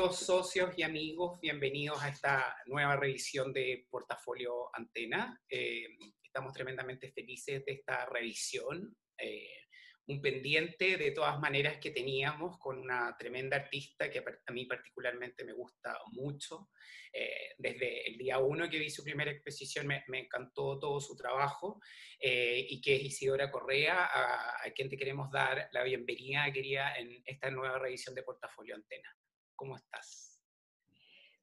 Queridos socios y amigos, bienvenidos a esta nueva revisión de Portafolio Antena. Estamos tremendamente felices de esta revisión. Un pendiente de todas maneras que teníamos con una tremenda artista que a mí particularmente me gusta mucho. Desde el día 1 que vi su primera exposición me encantó todo su trabajo, y que es Isidora Correa, a quien te queremos dar la bienvenida, querida, en esta nueva revisión de Portafolio Antena. ¿Cómo estás?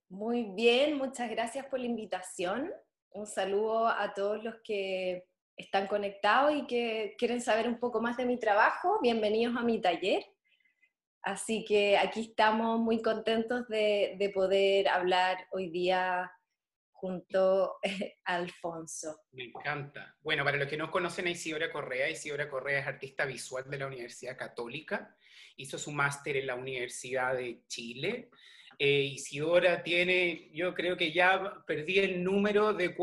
Muy bien, muchas gracias por la invitación. Un saludo a todos los que están conectados y que quieren saber un poco más de mi trabajo. Bienvenidos a mi taller. Así que aquí estamos muy contentos de poder hablar hoy día junto a Alfonso. Me encanta. Bueno, para los que no conocen a Isidora Correa es artista visual de la Universidad Católica, hizo su máster en la Universidad de Chile. Isidora tiene, yo creo que ya perdí el número de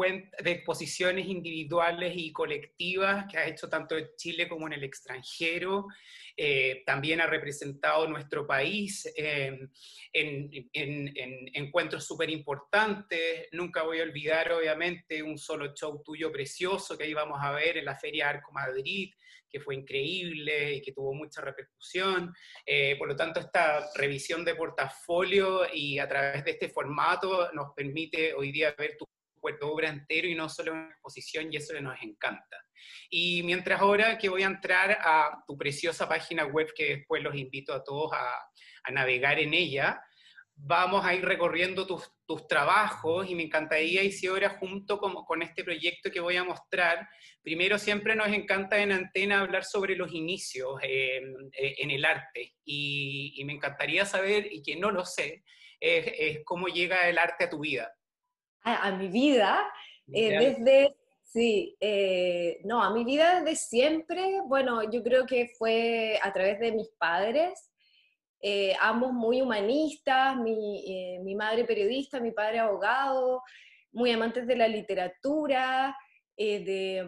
exposiciones individuales y colectivas que ha hecho tanto en Chile como en el extranjero. También ha representado nuestro país en encuentros súper importantes. Nunca voy a olvidar, obviamente, un solo show tuyo precioso que ahí vamos a ver en la Feria Arco Madrid, que fue increíble y que tuvo mucha repercusión. Por lo tanto, esta revisión de portafolio y a través de este formato nos permite hoy día ver tu obra entero y no solo una exposición, y eso nos encanta. Y mientras ahora que voy a entrar a tu preciosa página web, que después los invito a todos a navegar en ella, vamos a ir recorriendo tus trabajos, y me encantaría, Isidora, junto con este proyecto que voy a mostrar, primero siempre nos encanta en Antena hablar sobre los inicios en el arte, y me encantaría saber, y que no lo sé, es cómo llega el arte a tu vida. A mi vida, ¿Ya? no, a mi vida desde siempre. Bueno, yo creo que fue a través de mis padres, ambos muy humanistas, mi madre periodista, mi padre abogado, muy amantes de la literatura, de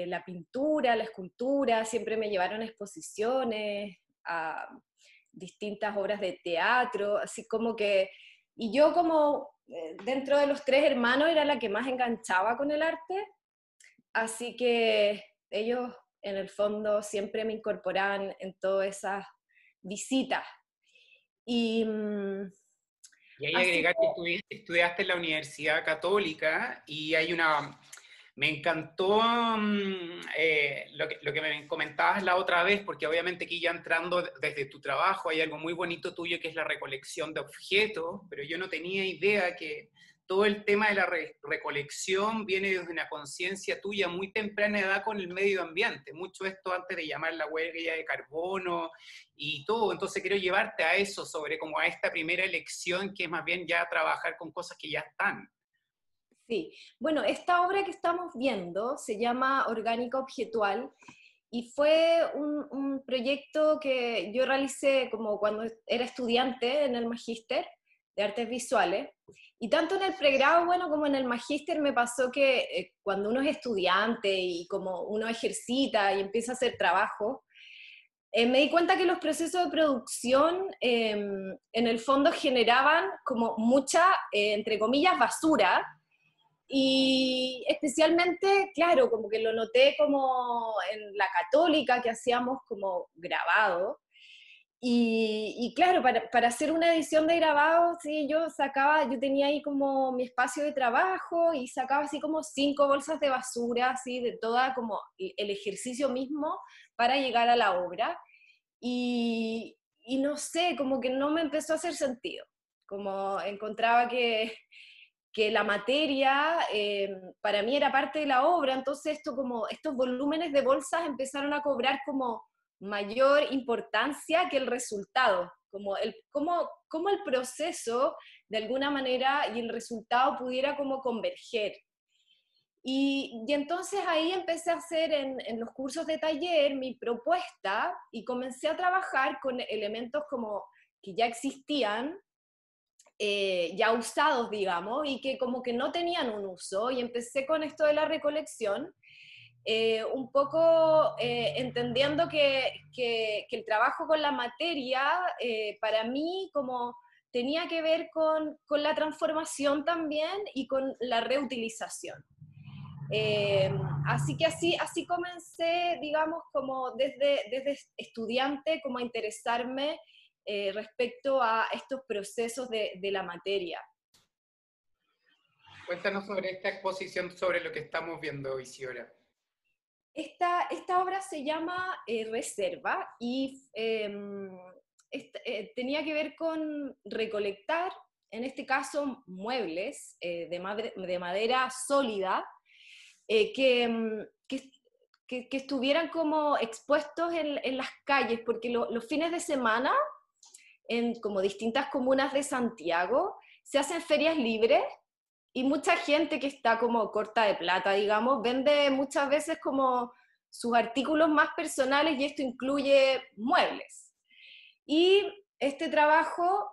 la pintura, la escultura. Siempre me llevaron a exposiciones, a distintas obras de teatro, así como que, y yo como dentro de los tres hermanos era la que más enganchaba con el arte, así que ellos en el fondo siempre me incorporaban en todas esas visitas. Y Y ahí así agregar que que, estudiaste en la Universidad Católica, y hay una... Me encantó lo que me comentabas la otra vez, porque obviamente aquí ya entrando desde tu trabajo hay algo muy bonito tuyo que es la recolección de objetos, pero yo no tenía idea que todo el tema de la recolección viene desde una conciencia tuya muy temprana edad con el medio ambiente, mucho esto antes de llamar la huella de carbono y todo. Entonces quiero llevarte a eso, sobre como a esta primera elección, que es más bien ya trabajar con cosas que ya están. sí, bueno, esta obra que estamos viendo se llama Orgánica Objetual y fue un proyecto que yo realicé como cuando era estudiante en el magíster de artes visuales. Y tanto en el pregrado, bueno, como en el magíster me pasó que cuando uno es estudiante y como uno ejercita y empieza a hacer trabajo, me di cuenta que los procesos de producción en el fondo generaban como mucha, entre comillas, basura, y especialmente, claro, como que lo noté como en la Católica, que hacíamos como grabado. Y claro, para hacer una edición de grabado, sí, yo tenía ahí como mi espacio de trabajo y sacaba así como 5 bolsas de basura, así de toda como el ejercicio mismo para llegar a la obra. Y no sé, como que no me empezó a hacer sentido, como encontraba que la materia para mí era parte de la obra, entonces estos volúmenes de bolsas empezaron a cobrar como mayor importancia que el resultado, como el proceso de alguna manera y el resultado pudiera como converger. Y entonces ahí empecé a hacer en los cursos de taller mi propuesta y comencé a trabajar con elementos como que ya existían, ya usados, digamos, y que como que no tenían un uso, y empecé con esto de la recolección, un poco entendiendo que el trabajo con la materia, para mí, como tenía que ver con la transformación también y con la reutilización. Así que así comencé, digamos, como desde estudiante, como a interesarme respecto a estos procesos de la materia. Cuéntanos sobre esta exposición, sobre lo que estamos viendo, Isidora. Esta obra se llama Reserva y tenía que ver con recolectar, en este caso, muebles de madera sólida que estuvieran como expuestos en las calles, porque los fines de semana, en como distintas comunas de Santiago, se hacen ferias libres y mucha gente que está como corta de plata, digamos, vende muchas veces como sus artículos más personales y esto incluye muebles. Y este trabajo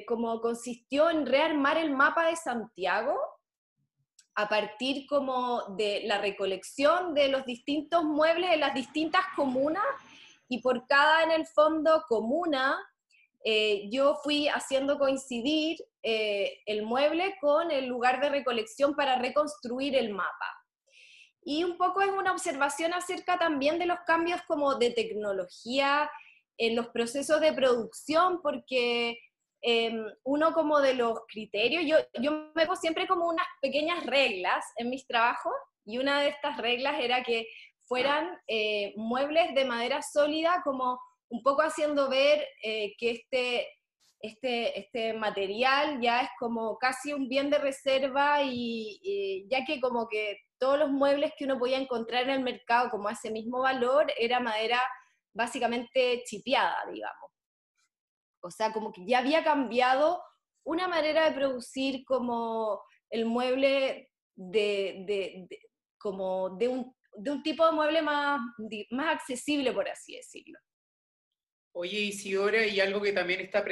como consistió en rearmar el mapa de Santiago a partir como de la recolección de los distintos muebles en las distintas comunas y por cada, en el fondo, comuna, yo fui haciendo coincidir el mueble con el lugar de recolección para reconstruir el mapa. Y un poco es una observación acerca también de los cambios como de tecnología en los procesos de producción, porque uno como de los criterios, yo me pongo siempre como unas pequeñas reglas en mis trabajos, y una de estas reglas era que fueran muebles de madera sólida, como un poco haciendo ver que este material ya es como casi un bien de reserva y ya que como que todos los muebles que uno podía encontrar en el mercado como a ese mismo valor era madera básicamente chipeada, digamos. O sea, como que ya había cambiado una manera de producir como el mueble como de un tipo de mueble más accesible, por así decirlo. Oye, Isidora, y algo que también está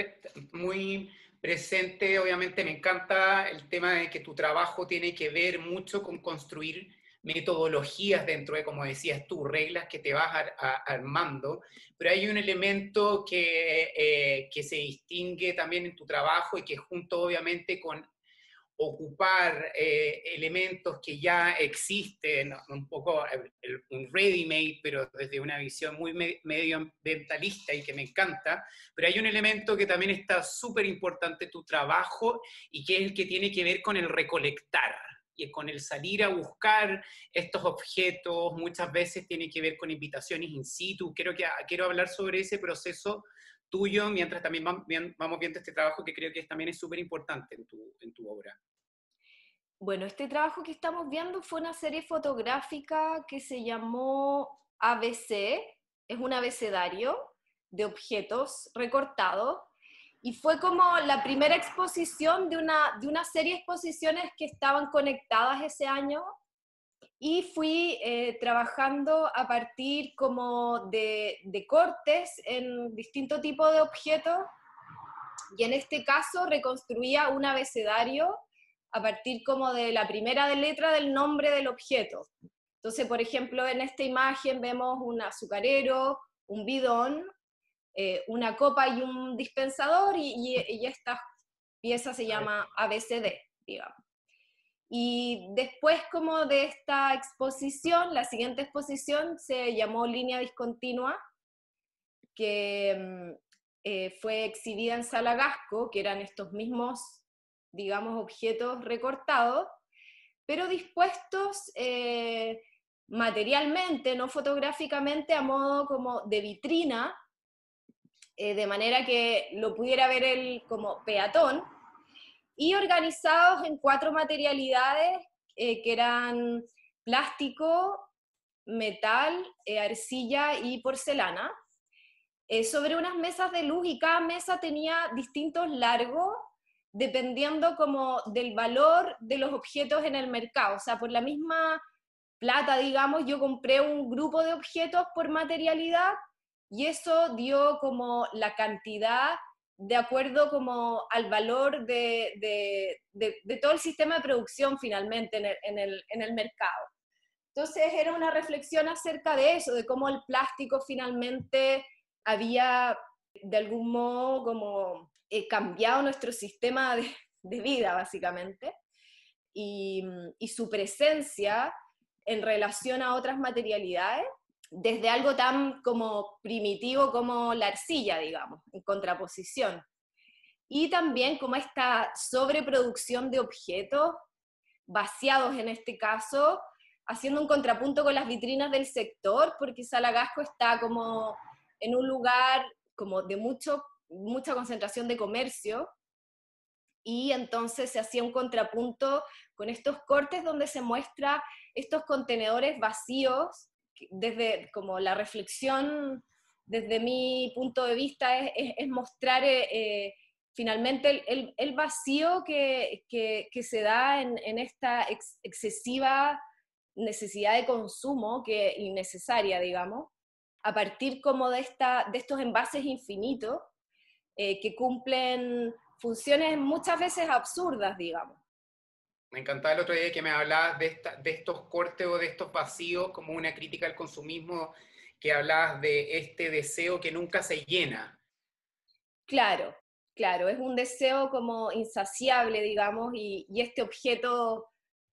muy presente, obviamente me encanta el tema de que tu trabajo tiene que ver mucho con construir metodologías dentro de, como decías tú, reglas que te vas armando, pero hay un elemento que se distingue también en tu trabajo y que junto obviamente con ocupar elementos que ya existen, un poco un ready-made, pero desde una visión muy medioambientalista y que me encanta, pero hay un elemento que también está súper importante en tu trabajo y que es el que tiene que ver con el recolectar y con el salir a buscar estos objetos, muchas veces tiene que ver con invitaciones in situ. Quiero hablar sobre ese proceso tuyo, mientras también vamos viendo este trabajo que creo que también es súper importante en tu obra. Bueno, este trabajo que estamos viendo fue una serie fotográfica que se llamó ABC, es un abecedario de objetos recortados, y fue como la primera exposición de una serie de exposiciones que estaban conectadas ese año, y fui trabajando a partir como de cortes en distintos tipos de objetos, y en este caso reconstruía un abecedario a partir como de la primera letra del nombre del objeto. Entonces, por ejemplo, en esta imagen vemos un azucarero, un bidón, una copa y un dispensador, y esta pieza se llama ABCD, digamos. Y después como de esta exposición, la siguiente exposición se llamó Línea Discontinua, que fue exhibida en Sala Gasco, que eran estos mismos, digamos, objetos recortados, pero dispuestos materialmente, no fotográficamente, a modo como de vitrina, de manera que lo pudiera ver él como peatón, y organizados en 4 materialidades que eran plástico, metal, arcilla y porcelana, sobre unas mesas de luz, y cada mesa tenía distintos largos dependiendo como del valor de los objetos en el mercado. O sea, por la misma plata, digamos, yo compré un grupo de objetos por materialidad y eso dio como la cantidad de acuerdo como al valor de todo el sistema de producción finalmente en el mercado. Entonces era una reflexión acerca de eso, de cómo el plástico finalmente había de algún modo como cambiado nuestro sistema de vida, básicamente, y su presencia en relación a otras materialidades, desde algo tan como primitivo como la arcilla, digamos, en contraposición. Y también como esta sobreproducción de objetos vaciados en este caso, haciendo un contrapunto con las vitrinas del sector, porque Salagasco está como en un lugar como de mucha concentración de comercio, y entonces se hacía un contrapunto con estos cortes donde se muestra estos contenedores vacíos, desde como la reflexión, desde mi punto de vista, es mostrar finalmente el vacío que se da en esta excesiva necesidad de consumo, que innecesaria, digamos, a partir como de estos envases infinitos, que cumplen funciones muchas veces absurdas, digamos. Me encantaba el otro día que me hablabas de estos cortes o de estos vacíos como una crítica al consumismo, que hablabas de este deseo que nunca se llena. Claro, claro, es un deseo como insaciable, digamos, y este objeto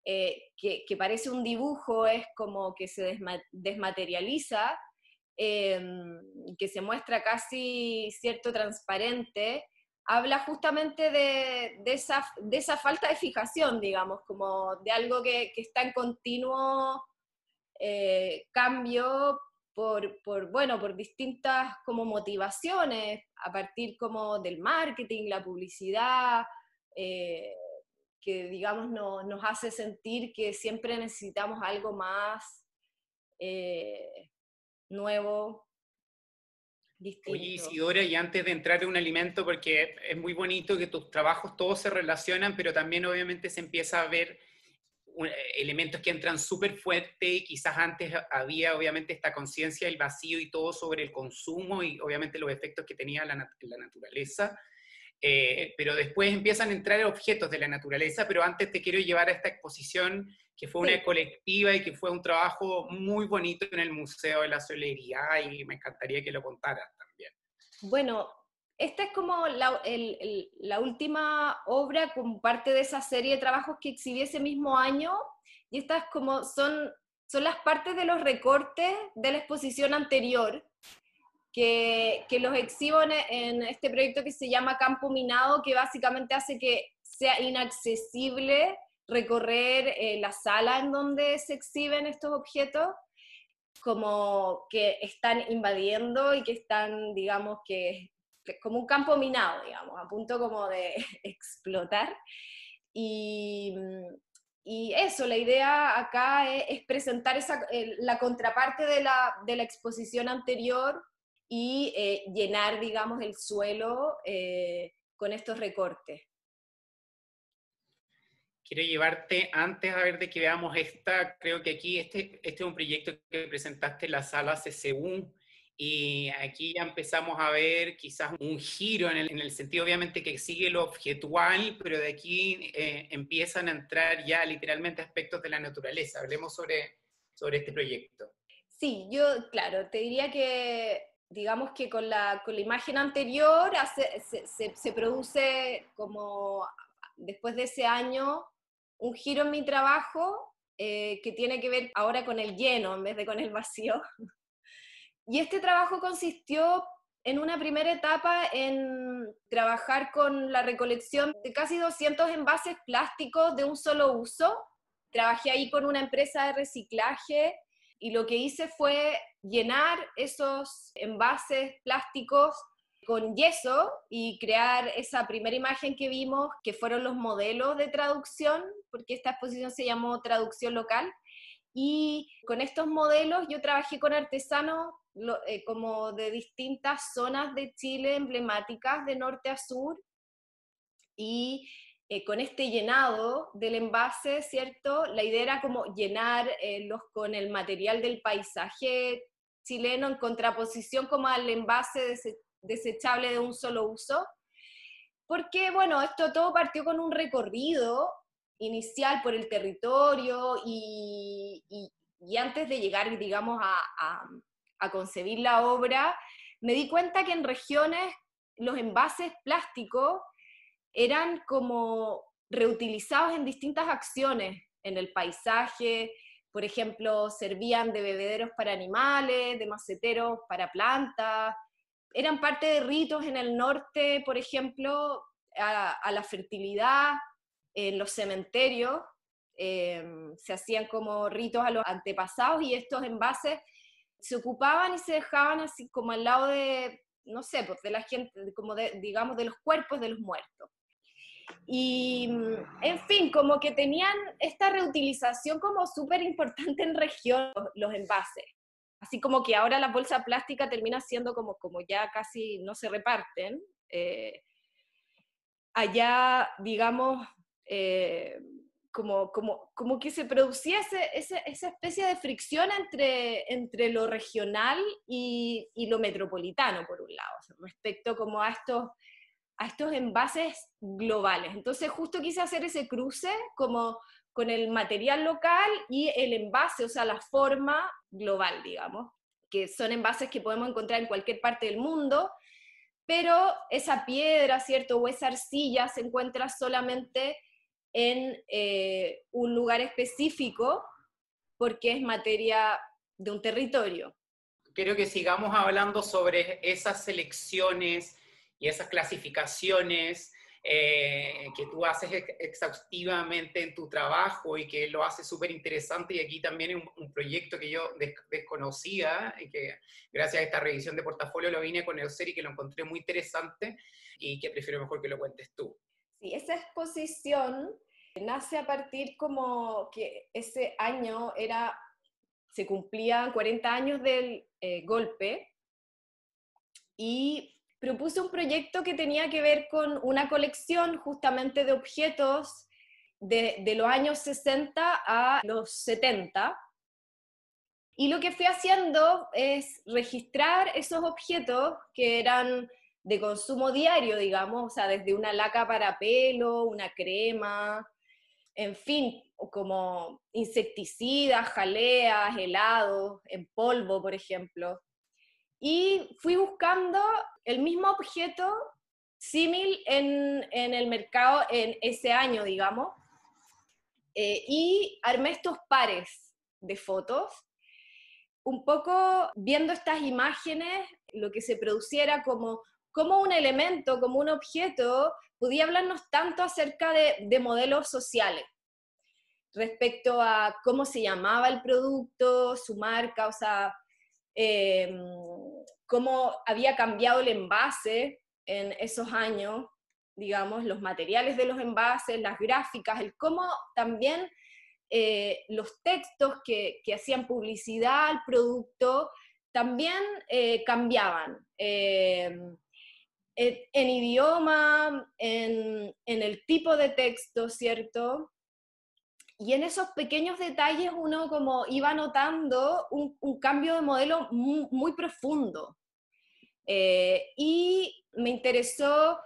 que parece un dibujo es como que se desmaterializa, eh, que se muestra casi cierto transparente, habla justamente de esa falta de fijación, digamos, como de algo que está en continuo cambio bueno, por distintas como motivaciones, a partir como del marketing, la publicidad, eh, que digamos nos hace sentir que siempre necesitamos algo más nuevo, Oye, distinto. Isidora, y antes de entrar en un alimento, porque es muy bonito que tus trabajos todos se relacionan, pero también obviamente se empieza a ver elementos que entran súper fuerte, y quizás antes había obviamente esta conciencia del vacío y todo sobre el consumo y obviamente los efectos que tenía la naturaleza, pero después empiezan a entrar objetos de la naturaleza, pero antes te quiero llevar a esta exposición que fue una Sí, colectiva y que fue un trabajo muy bonito en el Museo de la Solería, y me encantaría que lo contaras también. bueno, esta es como la última obra como parte de esa serie de trabajos que exhibí ese mismo año, y estas como son las partes de los recortes de la exposición anterior, que los exhibo en este proyecto que se llama Campo Minado, que básicamente hace que sea inaccesible recorrer la sala en donde se exhiben estos objetos, como que están invadiendo y que están, digamos, que como un campo minado, digamos, a punto como de explotar. Y, y eso, la idea acá es presentar la contraparte de la exposición anterior, y llenar, digamos, el suelo con estos recortes. Quiero llevarte antes a ver de que veamos esta, creo que aquí este es un proyecto que presentaste en la sala CCU, y aquí ya empezamos a ver quizás un giro en el sentido obviamente que sigue lo objetual, pero de aquí empiezan a entrar ya literalmente aspectos de la naturaleza. Hablemos sobre este proyecto. Sí, yo, claro, te diría que, digamos que con la imagen anterior se produce como, después de ese año, un giro en mi trabajo que tiene que ver ahora con el lleno en vez de con el vacío. Y este trabajo consistió en una primera etapa en trabajar con la recolección de casi 200 envases plásticos de un solo uso. Trabajé ahí con una empresa de reciclaje, y lo que hice fue llenar esos envases plásticos con yeso y crear esa primera imagen que vimos, que fueron los modelos de traducción, porque esta exposición se llamó Traducción Local. Y con estos modelos yo trabajé con artesanos como de distintas zonas de Chile emblemáticas de norte a sur, y con este llenado del envase, ¿cierto? La idea era como llenar con el material del paisaje chileno en contraposición como al envase desechable de un solo uso. Porque, bueno, esto todo partió con un recorrido inicial por el territorio, y antes de llegar, digamos, a concebir la obra, me di cuenta que en regiones los envases plásticos eran como reutilizados en distintas acciones en el paisaje. Por ejemplo, servían de bebederos para animales, de maceteros para plantas, eran parte de ritos en el norte, por ejemplo, a la fertilidad, en los cementerios, se hacían como ritos a los antepasados y estos envases se ocupaban y se dejaban así como al lado de, no sé, pues de la gente, como de, digamos, de los cuerpos de los muertos. Y, en fin, como que tenían esta reutilización como súper importante en región, los envases. Así como que ahora la bolsa plástica termina siendo como ya casi no se reparten. Allá, digamos, como que se producía esa especie de fricción entre lo regional y lo metropolitano, por un lado, respecto como a estos envases globales. Entonces justo quise hacer ese cruce como con el material local y el envase, o sea, la forma global, digamos, que son envases que podemos encontrar en cualquier parte del mundo, pero esa piedra, ¿cierto? O esa arcilla se encuentra solamente en un lugar específico porque es materia de un territorio. Quiero que sigamos hablando sobre esas selecciones y esas clasificaciones que tú haces exhaustivamente en tu trabajo y que lo haces súper interesante. Y aquí también un proyecto que yo desconocía y que gracias a esta revisión de portafolio lo vine a conocer y que lo encontré muy interesante y que prefiero mejor que lo cuentes tú. Sí, esa exposición nace a partir como que ese año se cumplían 40 años del golpe y propuse un proyecto que tenía que ver con una colección justamente de objetos de los años 60 a los 70. Y lo que fui haciendo es registrar esos objetos que eran de consumo diario, digamos, o sea, desde una laca para pelo, una crema, en fin, como insecticidas, jaleas, helados, en polvo, por ejemplo. Y fui buscando el mismo objeto símil en el mercado en ese año, digamos, y armé estos pares de fotos, un poco viendo estas imágenes, lo que se produciera como un elemento, como un objeto, podía hablarnos tanto acerca de modelos sociales, respecto a cómo se llamaba el producto, su marca, o sea, eh, cómo había cambiado el envase en esos años, digamos, los materiales de los envases, las gráficas, el cómo también los textos que hacían publicidad al producto también cambiaban. En idioma, en el tipo de texto, ¿cierto? Y en esos pequeños detalles uno como iba notando un cambio de modelo muy profundo. Y me interesó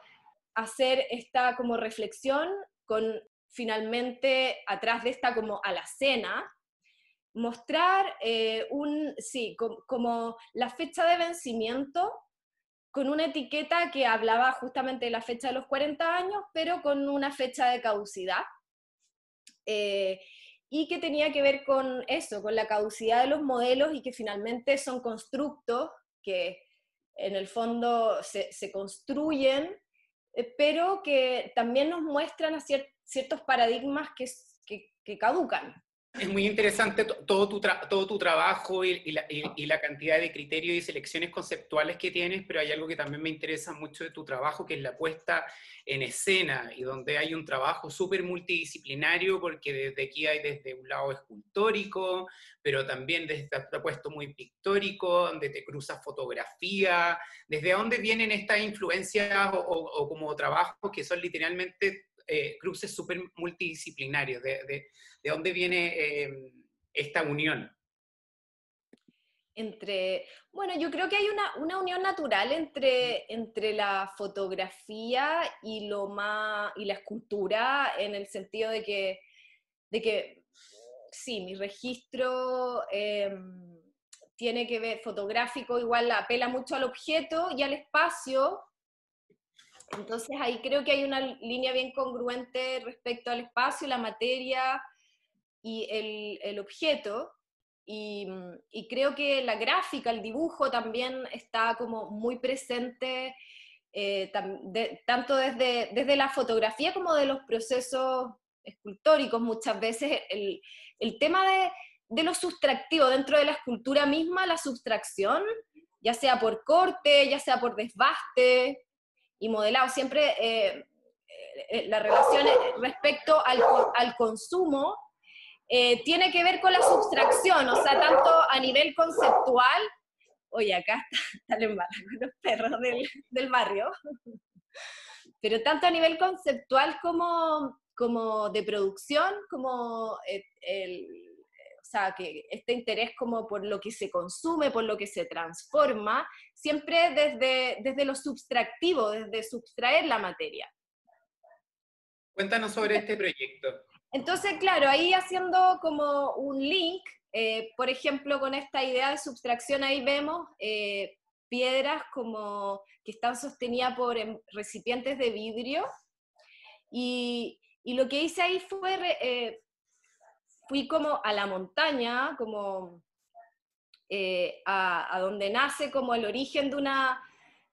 hacer esta como reflexión con finalmente atrás de esta como alacena, mostrar sí, como la fecha de vencimiento con una etiqueta que hablaba justamente de la fecha de los 40 años, pero con una fecha de caducidad. Eh, y que tenía que ver con eso, con la caducidad de los modelos y que finalmente son constructos que en el fondo se construyen, pero que también nos muestran a ciertos paradigmas que caducan. Es muy interesante todo tu trabajo y la cantidad de criterios y selecciones conceptuales que tienes, pero hay algo que también me interesa mucho de tu trabajo, que es la puesta en escena, y donde hay un trabajo súper multidisciplinario, porque desde aquí hay desde un lado escultórico, pero también desde este puesto muy pictórico, donde te cruzas fotografía, desde dónde vienen estas influencias o como trabajos que son literalmente cruces súper multidisciplinarios, de dónde viene esta unión. Bueno, yo creo que hay una unión natural entre la fotografía y la escultura, en el sentido de que sí, mi registro tiene que ver, fotográfico igual apela mucho al objeto y al espacio, Entonces ahí creo que hay una línea bien congruente respecto al espacio, la materia y el objeto. Y creo que la gráfica, el dibujo también está como muy presente, tanto desde la fotografía como de los procesos escultóricos. Muchas veces el tema de lo sustractivo dentro de la escultura misma, la sustracción, ya sea por corte, ya sea por desbaste y modelado, siempre la relación respecto al consumo tiene que ver con la sustracción, o sea, tanto a nivel conceptual. Oye, acá están en barra con los perros del barrio, pero tanto a nivel conceptual como de producción, como o sea, que este interés como por lo que se consume, por lo que se transforma, siempre desde lo subtractivo, desde subtraer la materia. Cuéntanos sobre este proyecto. Entonces, claro, ahí haciendo como un link, por ejemplo, con esta idea de subtracción, ahí vemos piedras como que están sostenidas por recipientes de vidrio, y lo que hice ahí fui como a la montaña, como a donde nace como el origen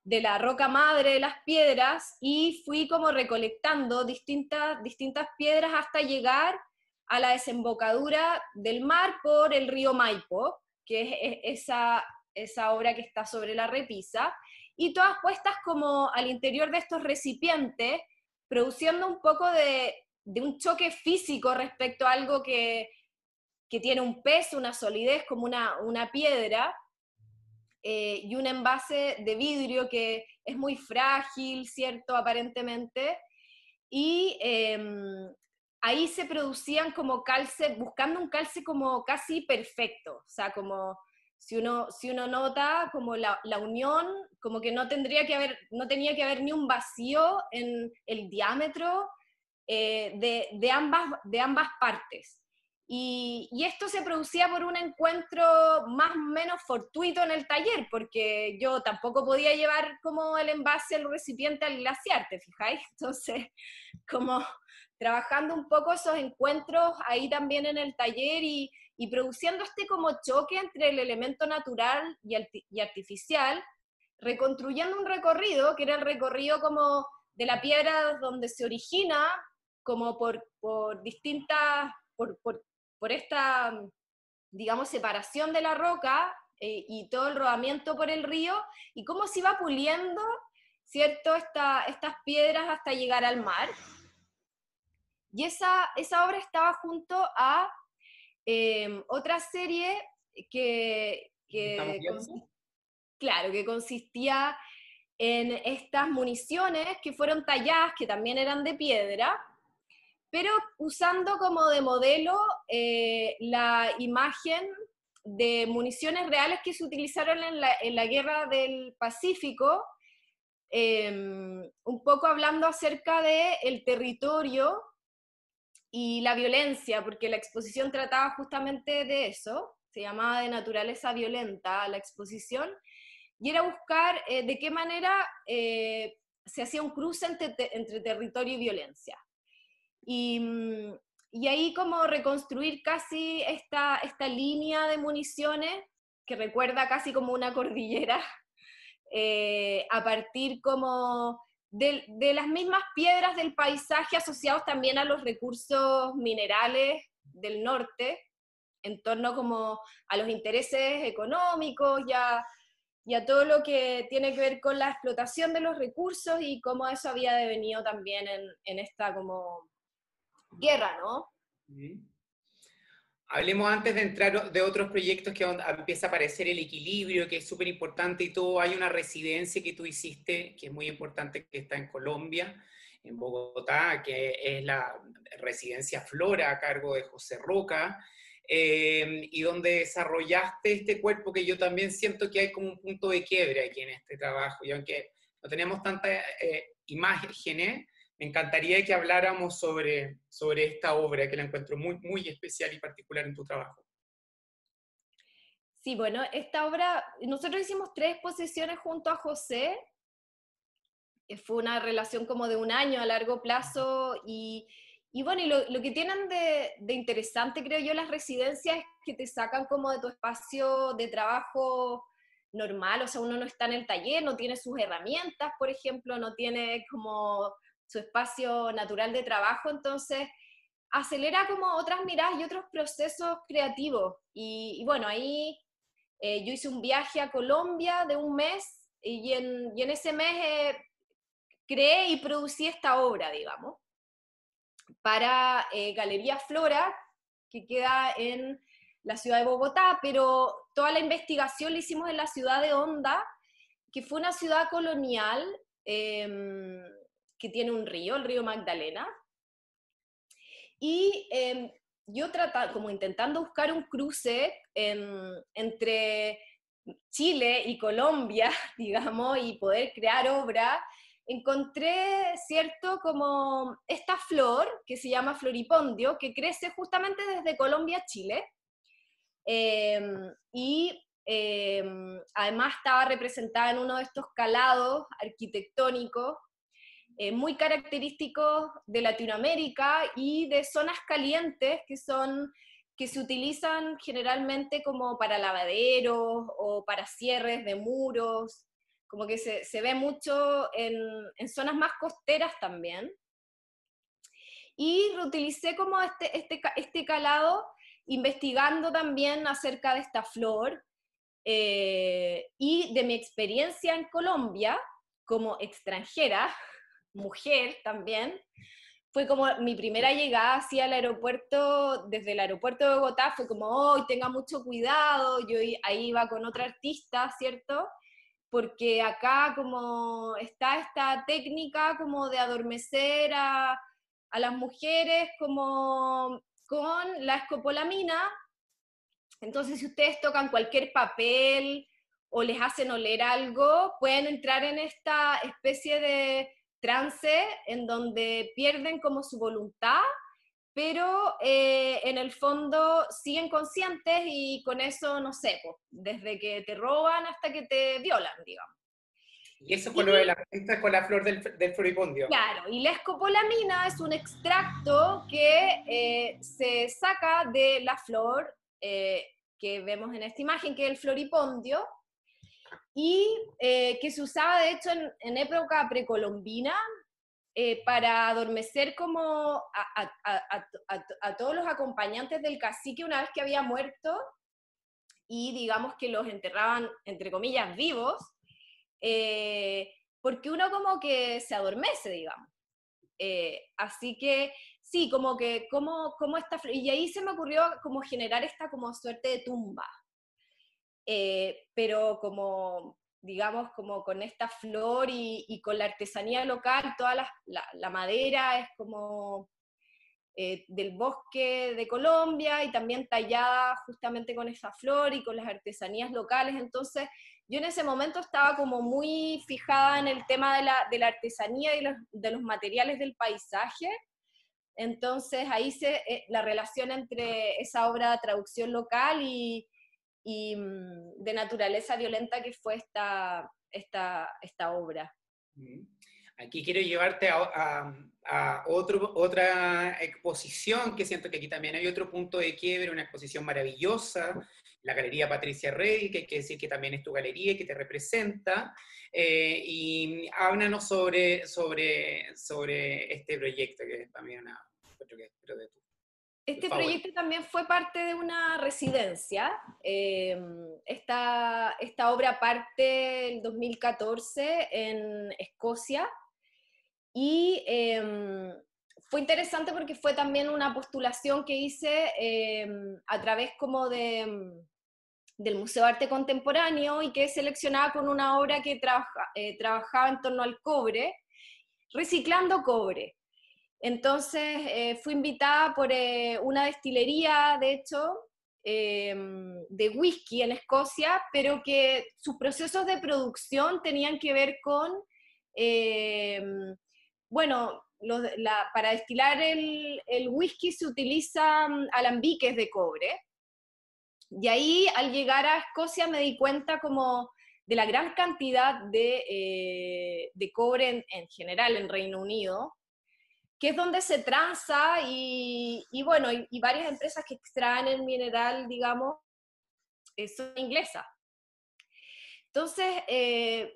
de la roca madre de las piedras, y fui como recolectando distintas piedras hasta llegar a la desembocadura del mar por el río Maipo, que es esa obra que está sobre la repisa, y todas puestas como al interior de estos recipientes, produciendo un poco de un choque físico respecto a algo que tiene un peso, una solidez como una piedra, y un envase de vidrio que es muy frágil, ¿cierto? Aparentemente, y ahí se producían como calce, buscando un calce como casi perfecto, o sea, como si uno nota como la unión, como que no tenía que haber ni un vacío en el diámetro de ambas partes. Y esto se producía por un encuentro más o menos fortuito en el taller, porque yo tampoco podía llevar como el envase, el recipiente al glaciar, ¿te fijáis? Entonces, como trabajando un poco esos encuentros ahí también en el taller, y produciendo este como choque entre el elemento natural y artificial, reconstruyendo un recorrido, que era el recorrido como de la piedra donde se origina, como por distintas, por esta, digamos, separación de la roca, y todo el rodamiento por el río, y cómo se iba puliendo, ¿cierto?, estas piedras hasta llegar al mar. Y esa obra estaba junto a otra serie ¿Estamos viendo? claro, que consistía en estas municiones que fueron talladas, que también eran de piedra, pero usando como de modelo la imagen de municiones reales que se utilizaron en la Guerra del Pacífico, un poco hablando acerca del territorio y la violencia, porque la exposición trataba justamente de eso, se llamaba De naturaleza violenta la exposición, y era buscar de qué manera se hacía un cruce entre territorio y violencia. Y, y ahí como reconstruir casi esta línea de municiones que recuerda casi como una cordillera, a partir como de las mismas piedras del paisaje asociados también a los recursos minerales del norte, en torno como a los intereses económicos y a todo lo que tiene que ver con la explotación de los recursos, y cómo eso había devenido también en esta como guerra, ¿no? Mm. Hablemos antes de entrar de otros proyectos que empieza a aparecer el equilibrio, que es súper importante y todo. Hay una residencia que tú hiciste, que es muy importante, que está en Colombia, en Bogotá, que es la residencia Flora a cargo de José Roca, y donde desarrollaste este cuerpo que yo también siento que hay como un punto de quiebre aquí en este trabajo. Y aunque no tenemos tantas imágenes, me encantaría que habláramos sobre esta obra que la encuentro muy, muy especial y particular en tu trabajo. Sí, bueno, esta obra, nosotros hicimos 3 exposiciones junto a José, fue una relación como de un año a largo plazo y bueno, y lo que tienen de interesante, creo yo, las residencias es que te sacan como de tu espacio de trabajo normal, o sea, uno no está en el taller, no tiene sus herramientas, por ejemplo, no tiene como su espacio natural de trabajo, entonces acelera como otras miradas y otros procesos creativos. Y bueno, ahí yo hice un viaje a Colombia de un mes y en ese mes creé y producí esta obra, digamos, para Galería Flora, que queda en la ciudad de Bogotá, pero toda la investigación la hicimos en la ciudad de Honda, que fue una ciudad colonial eh, que tiene un río, el río Magdalena, y yo trataba, como intentando buscar un cruce entre Chile y Colombia, digamos, y poder crear obra, encontré, ¿cierto?, como esta flor que se llama floripondio, que crece justamente desde Colombia a Chile, eh, y además estaba representada en uno de estos calados arquitectónicos muy característicos de Latinoamérica y de zonas calientes que se utilizan generalmente como para lavaderos o para cierres de muros, como que se ve mucho en zonas más costeras también. Y reutilicé como este calado investigando también acerca de esta flor y de mi experiencia en Colombia como extranjera, mujer también, fue como mi primera llegada hacia el aeropuerto, desde el aeropuerto de Bogotá, fue como, hoy tenga mucho cuidado, yo ahí iba con otra artista, ¿cierto? Porque acá como está esta técnica como de adormecer a las mujeres como con la escopolamina, entonces si ustedes tocan cualquier papel o les hacen oler algo, pueden entrar en esta especie de trance en donde pierden como su voluntad, pero en el fondo siguen conscientes y con eso, no sé, pues, desde que te roban hasta que te violan, digamos. Y eso con lo de Y la esta con la flor del floripondio. claro, y la escopolamina es un extracto que se saca de la flor que vemos en esta imagen, que es el floripondio, y que se usaba de hecho en época precolombina para adormecer como a todos los acompañantes del cacique una vez que había muerto y digamos que los enterraban, entre comillas, vivos, porque uno como que se adormece, digamos. Así que sí, como que, como esta, y ahí se me ocurrió como generar esta como suerte de tumba, pero como, digamos, como con esta flor y con la artesanía local, toda la madera es como del bosque de Colombia y también tallada justamente con esa flor y con las artesanías locales, entonces yo en ese momento estaba como muy fijada en el tema de la artesanía y de los materiales del paisaje, entonces ahí la relación entre esa obra de traducción local y de naturaleza violenta que fue esta obra. Aquí quiero llevarte a otra exposición, que siento que aquí también hay otro punto de quiebre, una exposición maravillosa, la Galería Patricia Rey, que hay que decir que también es tu galería y que te representa, y háblanos sobre este proyecto, que es también otro que creo de tu Este favorito. proyecto también fue parte de una residencia. Esta obra parte en 2014 en Escocia y fue interesante porque fue también una postulación que hice a través como del Museo de Arte Contemporáneo y que seleccionaba con una obra que trabajaba en torno al cobre, reciclando cobre. Entonces fui invitada por una destilería, de hecho, de whisky en Escocia, pero que sus procesos de producción tenían que ver con, eh, bueno, para destilar el whisky se utilizan alambiques de cobre. Y ahí, al llegar a Escocia, me di cuenta como de la gran cantidad de cobre en general en Reino Unido, que es donde se transa y bueno, y varias empresas que extraen el mineral, digamos, son inglesas. Entonces,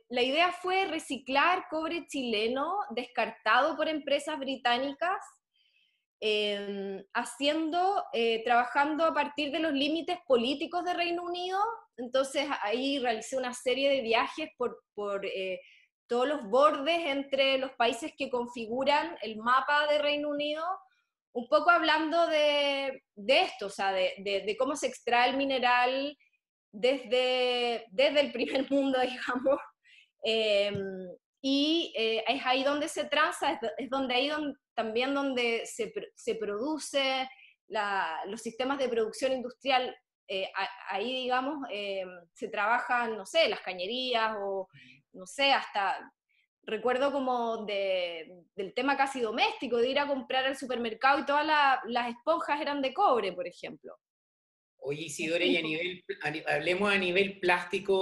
la idea fue reciclar cobre chileno descartado por empresas británicas, trabajando a partir de los límites políticos de Reino Unido. Entonces ahí realicé una serie de viajes por todos los bordes entre los países que configuran el mapa de Reino Unido, un poco hablando de esto, o sea, de cómo se extrae el mineral desde el primer mundo, digamos, es ahí donde se transa, es donde ahí también donde se produce los sistemas de producción industrial, ahí digamos se trabajan, no sé, las cañerías o no sé, hasta recuerdo como del tema casi doméstico, de ir a comprar al supermercado y todas las esponjas eran de cobre, por ejemplo. Oye, Isidora, y hablemos a nivel plástico,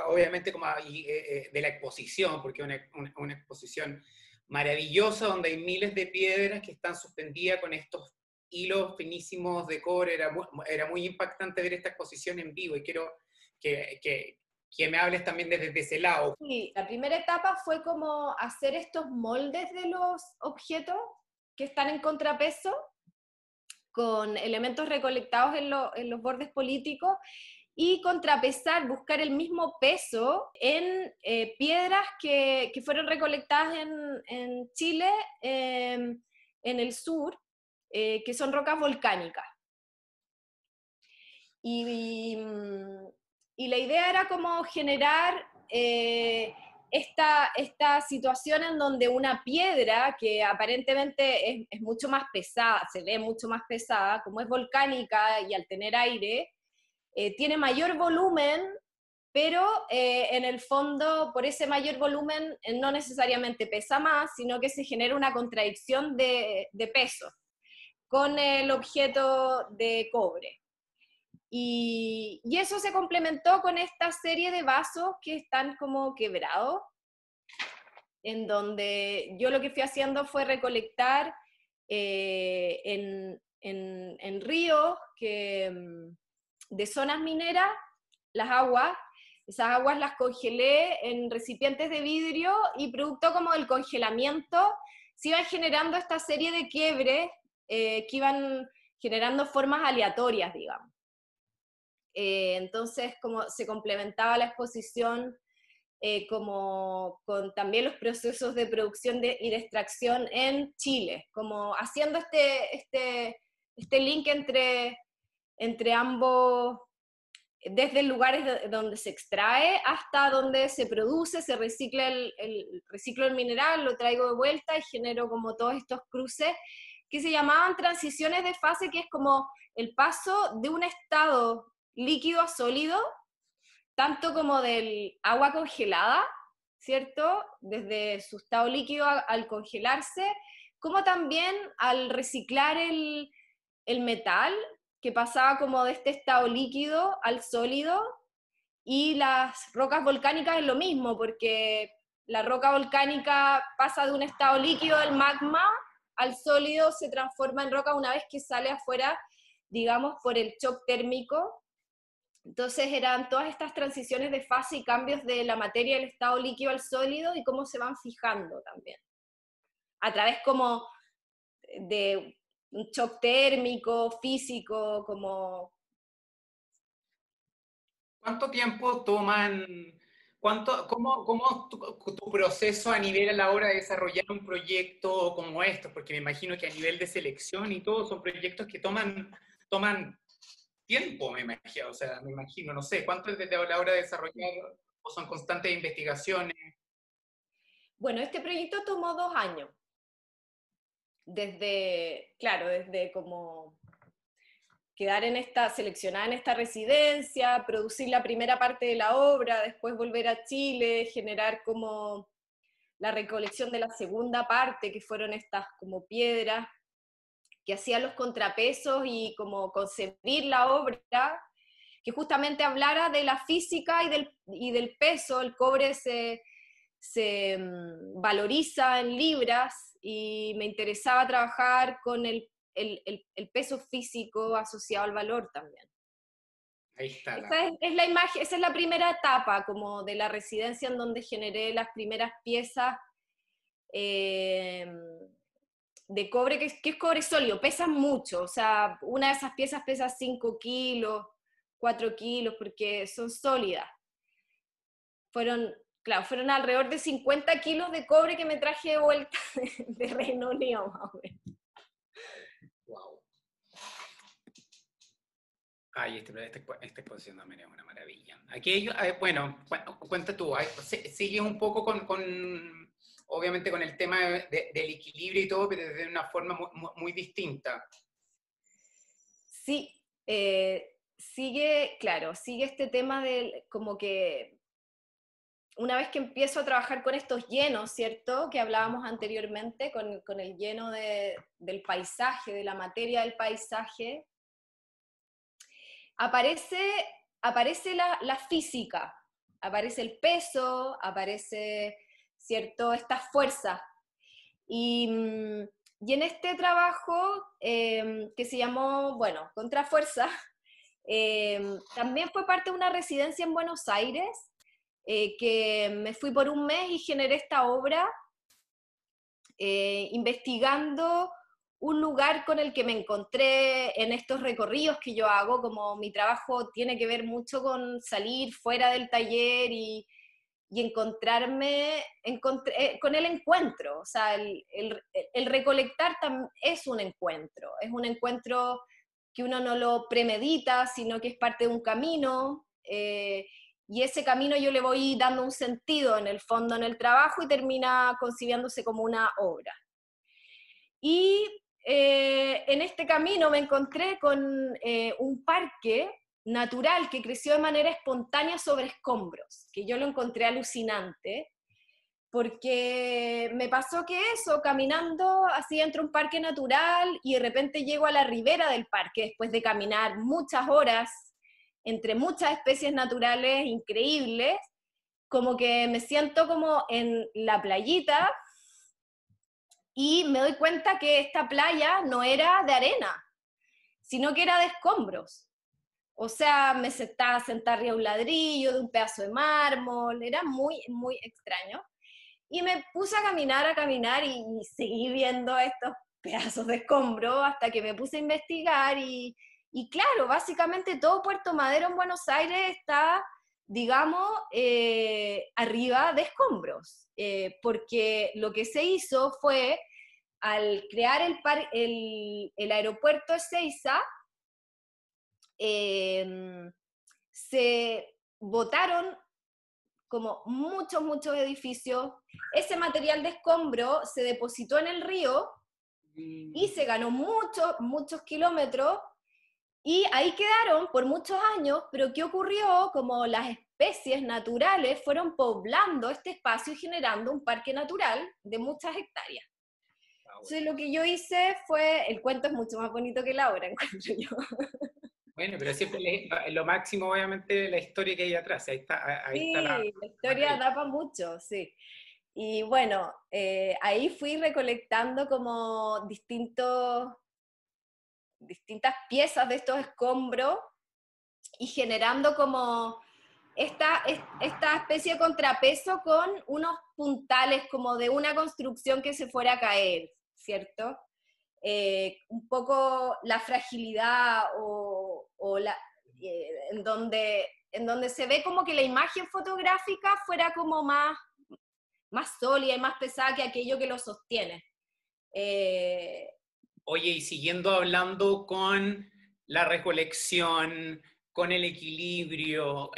obviamente como de la exposición, porque es una exposición maravillosa donde hay miles de piedras que están suspendidas con estos hilos finísimos de cobre. Era muy impactante ver esta exposición en vivo y quiero que me hables también desde ese lado. Sí, la primera etapa fue como hacer estos moldes de los objetos que están en contrapeso, con elementos recolectados en los bordes políticos, y contrapesar, buscar el mismo peso en piedras que fueron recolectadas en Chile, en el sur, que son rocas volcánicas. Y, y la idea era como generar esta situación en donde una piedra que aparentemente es mucho más pesada, se ve mucho más pesada, como es volcánica y al tener aire, tiene mayor volumen, pero en el fondo, por ese mayor volumen, no necesariamente pesa más, sino que se genera una contradicción de peso con el objeto de cobre. Y eso se complementó con esta serie de vasos que están como quebrados, en donde yo lo que fui haciendo fue recolectar en ríos de zonas mineras las aguas. Esas aguas las congelé en recipientes de vidrio y producto como del congelamiento se iban generando esta serie de quiebres que iban generando formas aleatorias, digamos. Entonces, como se complementaba la exposición como con también los procesos de producción y de extracción en Chile, como haciendo este link entre ambos, desde el lugar donde se extrae hasta donde se produce, se recicla reciclo el mineral, lo traigo de vuelta y genero como todos estos cruces que se llamaban transiciones de fase, que es como el paso de un estado líquido a sólido, tanto como del agua congelada, ¿cierto? Desde su estado líquido al congelarse, como también al reciclar el metal, que pasaba como de este estado líquido al sólido, y las rocas volcánicas es lo mismo, porque la roca volcánica pasa de un estado líquido del magma al sólido, se transforma en roca una vez que sale afuera, digamos, por el shock térmico. Entonces eran todas estas transiciones de fase y cambios de la materia del estado líquido al sólido y cómo se van fijando también. A través como de un shock térmico, físico, como... ¿Cuánto tiempo toman, cómo tu proceso a nivel a la hora de desarrollar un proyecto como estos? Porque me imagino que a nivel de selección y todo son proyectos que toman tiempo, me imagino, o sea, me imagino, no sé, ¿cuánto es desde la hora de desarrollar o son constantes investigaciones? Bueno, este proyecto tomó 2 años, desde como seleccionada en esta residencia, producir la primera parte de la obra, después volver a Chile, generar como la recolección de la segunda parte, que fueron estas como piedras, que hacían los contrapesos y como concebir la obra, que justamente hablara de la física y del peso. El cobre se valoriza en libras y me interesaba trabajar con el peso físico asociado al valor también. Ahí está Esa es la imagen, esa es la primera etapa como de la residencia en donde generé las primeras piezas eh, de cobre, que es cobre sólido, pesan mucho, o sea, una de esas piezas pesa 5 kilos, 4 kilos, porque son sólidas. Fueron, claro, fueron alrededor de 50 kilos de cobre que me traje de vuelta de Reino Unido, más o menos. Wow. Ay, esta exposición también es una maravilla. Aquí, bueno, cuenta tú, sigue un poco obviamente con el tema del equilibrio y todo, pero de una forma muy distinta. Sí, sigue, claro, sigue este tema del, como que una vez que empiezo a trabajar con estos llenos, ¿cierto? Que hablábamos anteriormente, con el lleno del paisaje, de la materia del paisaje, aparece la física, aparece el peso, aparece, ¿cierto? Estas fuerzas. Y, y en este trabajo, que se llamó, bueno, Contrafuerza, también fue parte de una residencia en Buenos Aires, que me fui por un mes y generé esta obra, investigando un lugar con el que me encontré en estos recorridos que yo hago. Como mi trabajo tiene que ver mucho con salir fuera del taller y encontrarme con el encuentro. O sea, el recolectar es un encuentro que uno no lo premedita, sino que es parte de un camino, y ese camino yo le voy dando un sentido en el fondo en el trabajo y termina concibiéndose como una obra. Y en este camino me encontré con un parque natural que creció de manera espontánea sobre escombros, que yo lo encontré alucinante, porque me pasó que eso, caminando así dentro de un parque natural, y de repente llego a la ribera del parque después de caminar muchas horas entre muchas especies naturales increíbles, como que me siento como en la playita, y me doy cuenta que esta playa no era de arena, sino que era de escombros. O sea, me estaba sentada arriba de un ladrillo, de un pedazo de mármol, era muy, muy extraño. Y me puse a caminar y seguí viendo estos pedazos de escombro hasta que me puse a investigar y claro, básicamente todo Puerto Madero en Buenos Aires está, digamos, arriba de escombros, porque lo que se hizo fue, al crear el aeropuerto de Ezeiza, se botaron como muchos edificios. Ese material de escombro se depositó en el río y se ganó muchos kilómetros, y ahí quedaron por muchos años. Pero ¿qué ocurrió? Como las especies naturales fueron poblando este espacio y generando un parque natural de muchas hectáreas. Entonces lo que yo hice fue, el cuento es mucho más bonito que la obra, encuentro yo. Bueno, pero siempre lo máximo, obviamente, la historia que hay atrás. Ahí está la Sí, la historia maravilla. da para mucho, sí. Y bueno, ahí fui recolectando como distintas piezas de estos escombros y generando como esta especie de contrapeso con unos puntales como de una construcción que se fuera a caer, ¿cierto? Un poco la fragilidad en donde se ve como que la imagen fotográfica fuera como más sólida y más pesada que aquello que lo sostiene. Eh, Oye, y siguiendo hablando con la recolección, con el equilibrio,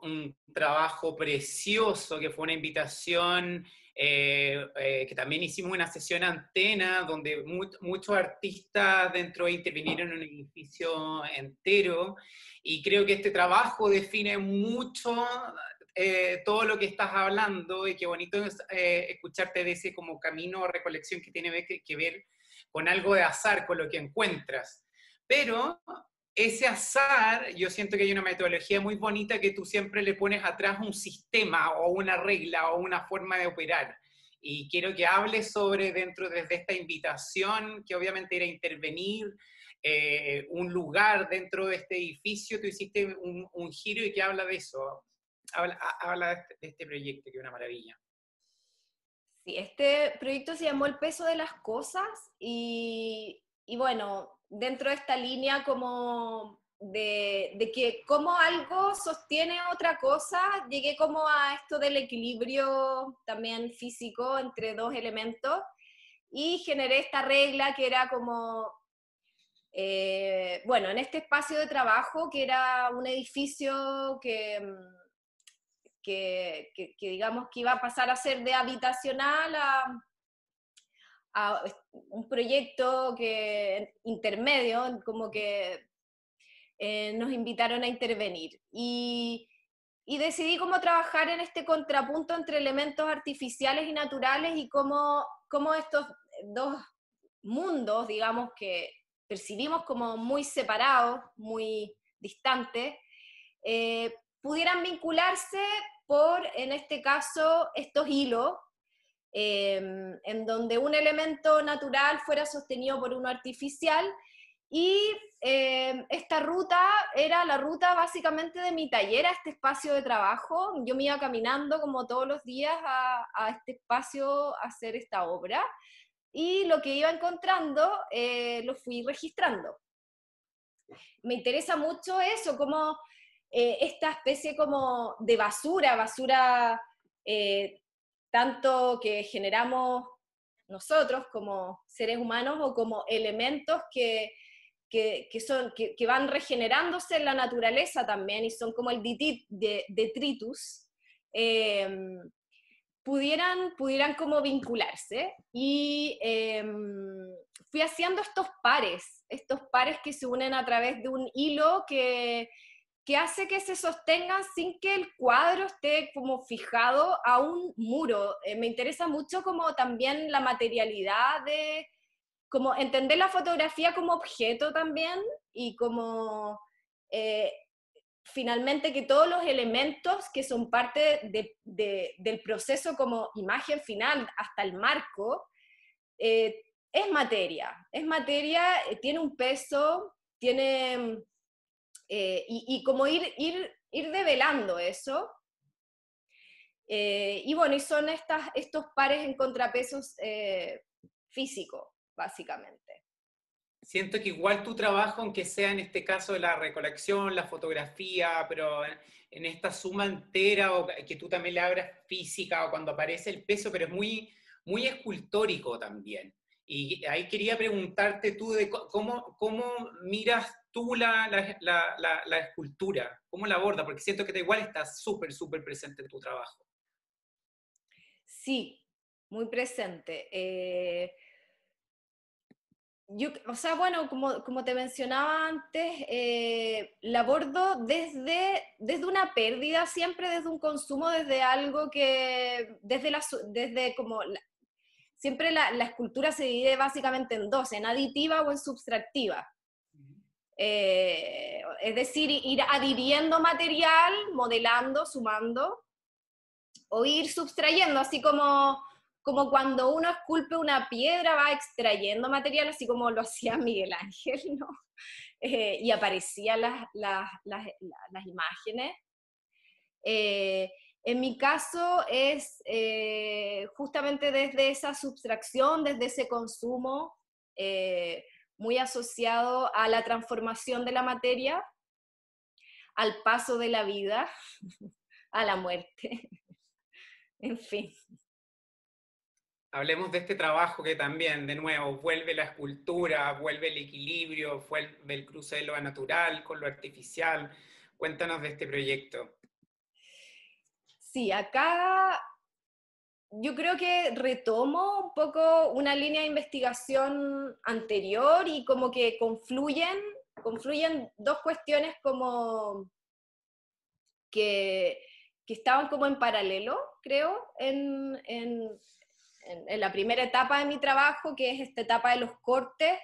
un trabajo precioso que fue una invitación, que también hicimos una sesión antena donde muchos artistas dentro intervinieron en un edificio entero, y creo que este trabajo define mucho todo lo que estás hablando, y qué bonito es escucharte de ese como camino o recolección que tiene que ver con algo de azar, con lo que encuentras. Pero ese azar, yo siento que hay una metodología muy bonita que tú siempre le pones atrás un sistema o una regla o una forma de operar. Y quiero que hables sobre, dentro desde esta invitación, que obviamente era intervenir, un lugar dentro de este edificio, tú hiciste un giro y que habla de eso. Habla de este proyecto, que es una maravilla. Sí, este proyecto se llamó El peso de las cosas y bueno, dentro de esta línea como de que como algo sostiene otra cosa, llegué como a esto del equilibrio también físico entre dos elementos y generé esta regla que era como, bueno, en este espacio de trabajo que era un edificio que digamos que iba a pasar a ser de habitacional a un proyecto intermedio, como que nos invitaron a intervenir. Y decidí cómo trabajar en este contrapunto entre elementos artificiales y naturales y cómo estos dos mundos, digamos, que percibimos como muy separados, muy distantes, pudieran vincularse por, en este caso, estos hilos, en donde un elemento natural fuera sostenido por uno artificial, y esta ruta era la ruta básicamente de mi taller a este espacio de trabajo. Yo me iba caminando como todos los días a este espacio a hacer esta obra, y lo que iba encontrando lo fui registrando. Me interesa mucho eso, como esta especie como de basura, tanto que generamos nosotros como seres humanos o como elementos que van regenerándose en la naturaleza también y son como el detritus, eh, pudieran como vincularse. Y fui haciendo estos pares que se unen a través de un hilo que hace que se sostengan sin que el cuadro esté como fijado a un muro. Me interesa mucho como también la materialidad de, como entender la fotografía como objeto también, y como eh, finalmente que todos los elementos que son parte del proceso como imagen final hasta el marco, eh, es materia, tiene un peso, tiene, y como ir develando eso. Y bueno, y son estos pares en contrapesos físicos, básicamente. Siento que igual tu trabajo, aunque sea en este caso de la recolección, la fotografía, pero en esta suma entera, o que tú también le abras física, o cuando aparece el peso, pero es muy, muy escultórico también. Y ahí quería preguntarte tú de cómo miras tú la escultura, cómo la abordas, porque siento que igual está súper, súper presente en tu trabajo. Sí, muy presente. O sea, bueno, como te mencionaba antes, la abordo desde una pérdida, siempre desde un consumo, desde algo que, desde como, siempre la escultura se divide básicamente en dos, en aditiva o en subtractiva. Es decir, ir adhiriendo material, modelando, sumando, o ir sustrayendo, así como cuando uno esculpe una piedra, va extrayendo material, así como lo hacía Miguel Ángel, ¿no? Y aparecían las imágenes. En mi caso es justamente desde esa subtracción, desde ese consumo, muy asociado a la transformación de la materia, al paso de la vida, a la muerte, en fin. Hablemos de este trabajo que también, de nuevo, vuelve la escultura, vuelve el equilibrio, vuelve el cruce de lo natural con lo artificial. Cuéntanos de este proyecto. Sí, acá yo creo que retomo un poco una línea de investigación anterior y como que confluyen dos cuestiones como que, que estaban como en paralelo, creo, en la primera etapa de mi trabajo, que es esta etapa de los cortes,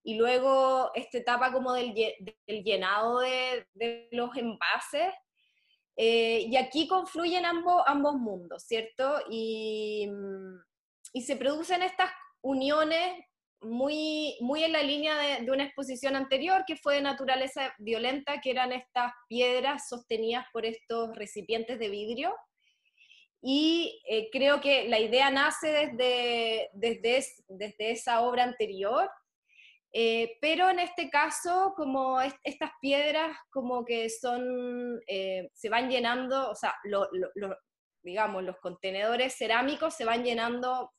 y luego esta etapa como del llenado de los envases. Y aquí confluyen ambos mundos, ¿cierto? Y se producen estas uniones muy en la línea de una exposición anterior que fue de naturaleza violenta, que eran estas piedras sostenidas por estos recipientes de vidrio. Y creo que la idea nace desde esa obra anterior, pero en este caso, como estas piedras como que son, se van llenando, o sea, digamos, los contenedores cerámicos se van llenando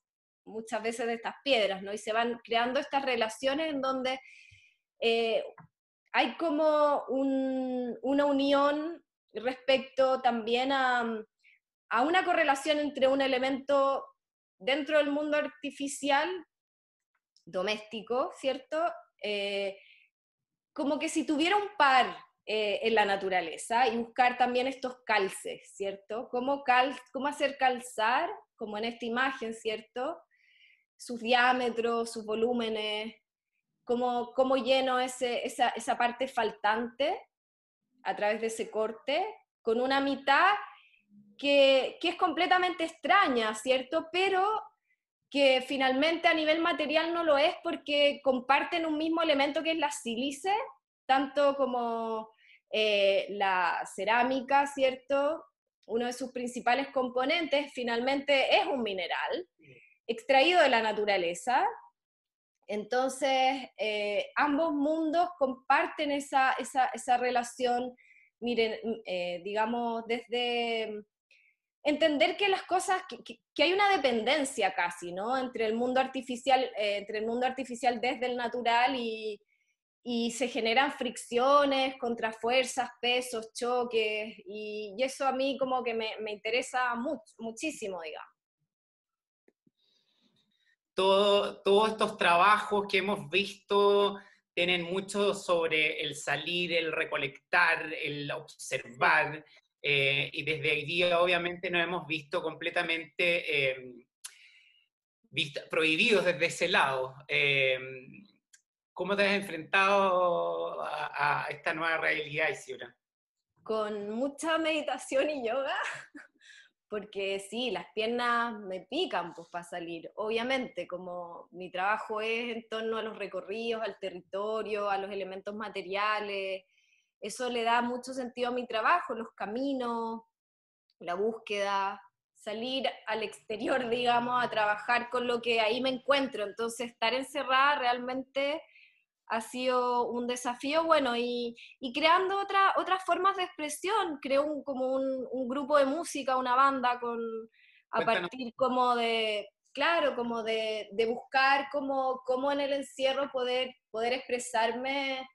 muchas veces de estas piedras, ¿no? Y se van creando estas relaciones en donde eh, hay como una unión respecto también a una correlación entre un elemento dentro del mundo artificial doméstico, ¿cierto? Eh, Como que si tuviera un par en la naturaleza y buscar también estos calces, ¿cierto? Cómo hacer calzar, como en esta imagen, ¿cierto? Sus diámetros, sus volúmenes, cómo lleno esa parte faltante a través de ese corte, con una mitad que es completamente extraña, ¿cierto? Pero que finalmente a nivel material no lo es porque comparten un mismo elemento que es la sílice, tanto como la cerámica, ¿cierto? Uno de sus principales componentes finalmente es un mineral extraído de la naturaleza. Entonces, ambos mundos comparten esa relación, miren, digamos, desde entender que las cosas, que hay una dependencia casi, ¿no? Entre el mundo artificial desde el natural y se generan fricciones, contrafuerzas, pesos, choques, y eso a mí como que me interesa muchísimo, digamos. Todos estos trabajos que hemos visto tienen mucho sobre el salir, el recolectar, el observar, y desde hoy día obviamente nos hemos visto completamente prohibidos desde ese lado. ¿Cómo te has enfrentado a esta nueva realidad, Isidora? Con mucha meditación y yoga, porque sí, las piernas me pican pues para salir. Obviamente, como mi trabajo es en torno a los recorridos, al territorio, a los elementos materiales, eso le da mucho sentido a mi trabajo, los caminos, la búsqueda, salir al exterior, digamos, a trabajar con lo que ahí me encuentro. Entonces, estar encerrada realmente ha sido un desafío, bueno, y creando otras formas de expresión. Creo como un grupo de música, una banda, a Cuéntanos. partir como de, claro, como de buscar cómo en el encierro poder expresarme,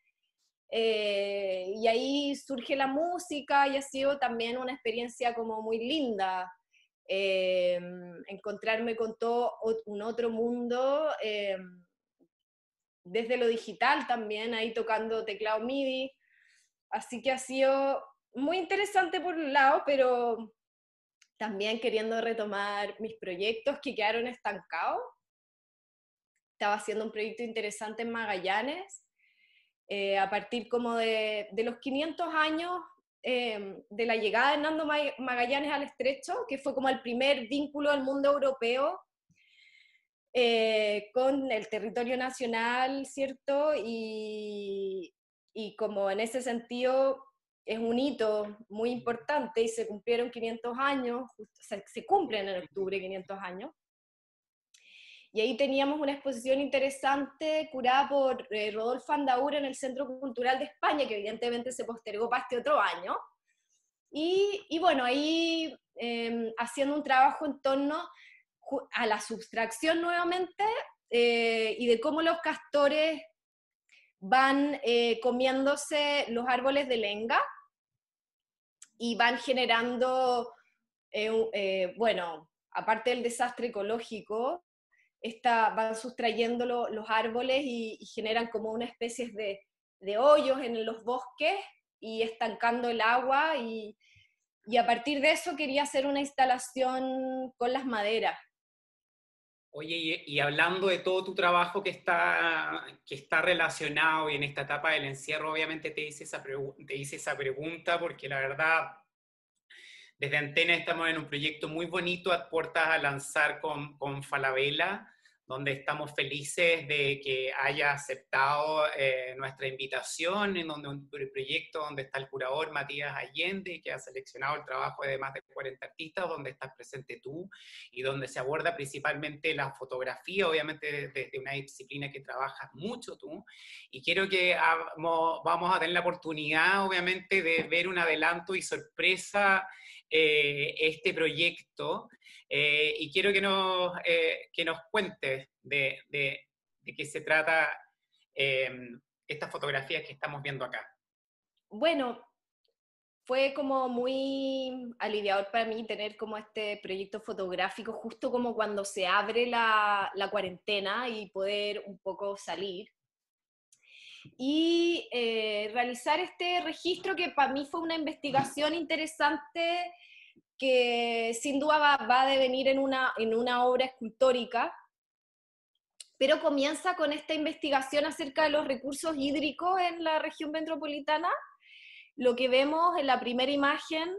y ahí surge la música y ha sido también una experiencia como muy linda. Encontrarme con todo un otro mundo, desde lo digital también, ahí tocando teclado MIDI, así que ha sido muy interesante por un lado, pero también queriendo retomar mis proyectos que quedaron estancados. Estaba haciendo un proyecto interesante en Magallanes, a partir como de los 500 años de la llegada de Hernando Magallanes al Estrecho, que fue como el primer vínculo del mundo europeo con el territorio nacional, ¿cierto? Y como en ese sentido es un hito muy importante y se cumplieron 500 años, se cumplen en octubre 500 años. Y ahí teníamos una exposición interesante curada por Rodolfo Andaur en el Centro Cultural de España, que evidentemente se postergó para este otro año. Y bueno, ahí haciendo un trabajo en torno a la sustracción nuevamente, y de cómo los castores van comiéndose los árboles de lenga y van generando, bueno, aparte del desastre ecológico, van sustrayendo los árboles y generan como una especie de hoyos en los bosques y estancando el agua, y a partir de eso quería hacer una instalación con las maderas. Oye, y hablando de todo tu trabajo que está relacionado y en esta etapa del encierro, obviamente te hice esa pregunta porque la verdad, desde Antena estamos en un proyecto muy bonito a puertas a lanzar con Falabella, donde estamos felices de que haya aceptado nuestra invitación, en donde un proyecto donde está el curador Matías Allende, que ha seleccionado el trabajo de más de 40 artistas, donde estás presente tú, y donde se aborda principalmente la fotografía, obviamente desde una disciplina que trabajas mucho tú, y quiero que vamos a tener la oportunidad, obviamente, de ver un adelanto y sorpresa este proyecto y quiero que nos cuentes de qué se trata estas fotografías que estamos viendo acá. Bueno, fue como muy aliviador para mí tener como este proyecto fotográfico justo como cuando se abre la cuarentena y poder un poco salir. Y realizar este registro que para mí fue una investigación interesante que sin duda va a devenir en una obra escultórica, pero comienza con esta investigación acerca de los recursos hídricos en la región metropolitana. Lo que vemos en la primera imagen